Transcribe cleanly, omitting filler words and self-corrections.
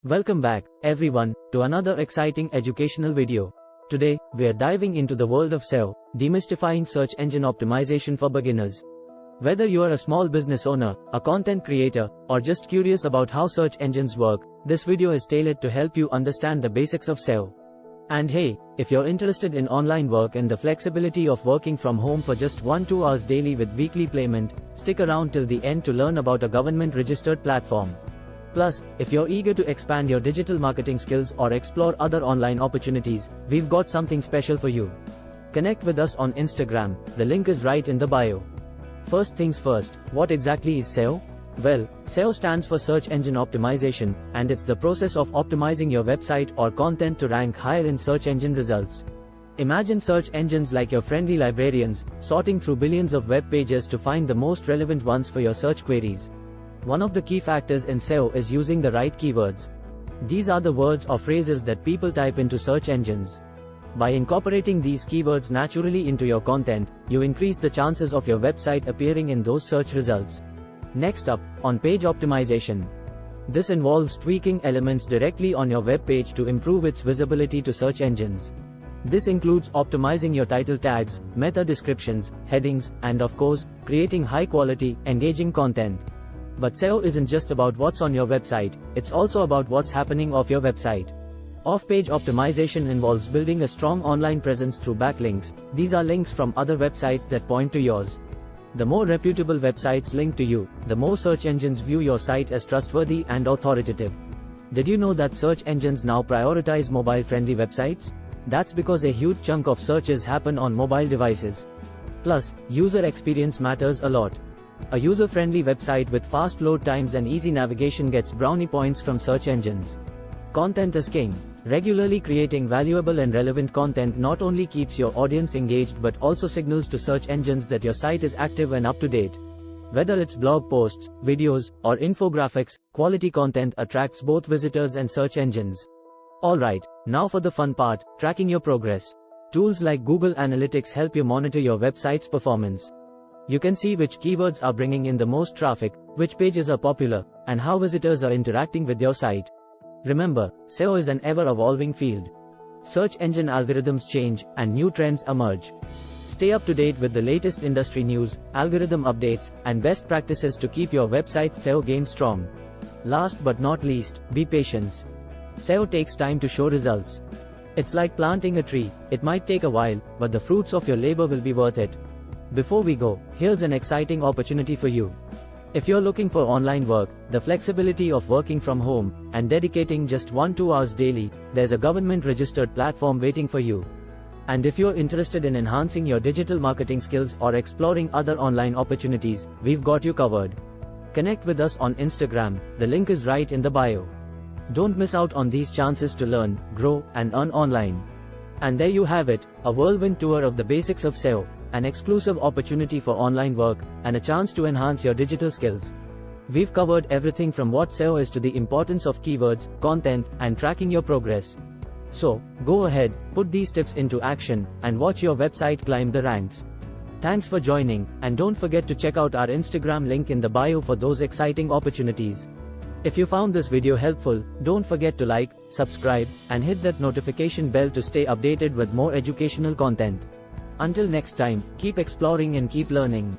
Welcome back, everyone, to another exciting educational video. Today, we are diving into the world of SEO, demystifying search engine optimization for beginners. Whether you are a small business owner, a content creator, or just curious about how search engines work, this video is tailored to help you understand the basics of SEO. And hey, if you're interested in online work and the flexibility of working from home for just 1-2 hours daily with weekly payment, stick around till the end to learn about a government-registered platform. Plus, if you're eager to expand your digital marketing skills or explore other online opportunities, we've got something special for you. Connect with us on Instagram, the link is right in the bio. First things first, what exactly is SEO? Well, SEO stands for Search Engine Optimization, and it's the process of optimizing your website or content to rank higher in search engine results. Imagine search engines like your friendly librarians, sorting through billions of web pages to find the most relevant ones for your search queries. One of the key factors in SEO is using the right keywords. These are the words or phrases that people type into search engines. By incorporating these keywords naturally into your content, you increase the chances of your website appearing in those search results. Next up, on-page optimization. This involves tweaking elements directly on your web page to improve its visibility to search engines. This includes optimizing your title tags, meta descriptions, headings, and of course, creating high-quality, engaging content. But SEO isn't just about what's on your website, it's also about what's happening off your website. Off-page optimization involves building a strong online presence through backlinks. These are links from other websites that point to yours. The more reputable websites link to you, the more search engines view your site as trustworthy and authoritative. Did you know that search engines now prioritize mobile-friendly websites? That's because a huge chunk of searches happen on mobile devices. Plus, user experience matters a lot. A user-friendly website with fast load times and easy navigation gets brownie points from search engines. Content is king. Regularly creating valuable and relevant content not only keeps your audience engaged but also signals to search engines that your site is active and up to date. Whether it's blog posts, videos, or infographics, quality content attracts both visitors and search engines. Alright, now for the fun part, tracking your progress. Tools like Google Analytics help you monitor your website's performance. You can see which keywords are bringing in the most traffic, which pages are popular, and how visitors are interacting with your site. Remember, SEO is an ever-evolving field. Search engine algorithms change, and new trends emerge. Stay up to date with the latest industry news, algorithm updates, and best practices to keep your website's SEO game strong. Last but not least, be patient. SEO takes time to show results. It's like planting a tree, it might take a while, but the fruits of your labor will be worth it. Before we go, here's an exciting opportunity for you. If you're looking for online work, the flexibility of working from home, and dedicating just 1-2 hours daily, there's a government-registered platform waiting for you. And if you're interested in enhancing your digital marketing skills or exploring other online opportunities, we've got you covered. Connect with us on Instagram, the link is right in the bio. Don't miss out on these chances to learn, grow, and earn online. And there you have it, a whirlwind tour of the basics of SEO. An exclusive opportunity for online work, and a chance to enhance your digital skills. We've covered everything from what SEO is to the importance of keywords, content, and tracking your progress. So, go ahead, put these tips into action, and watch your website climb the ranks. Thanks for joining, and don't forget to check out our Instagram link in the bio for those exciting opportunities. If you found this video helpful, don't forget to like, subscribe, and hit that notification bell to stay updated with more educational content. Until next time, keep exploring and keep learning.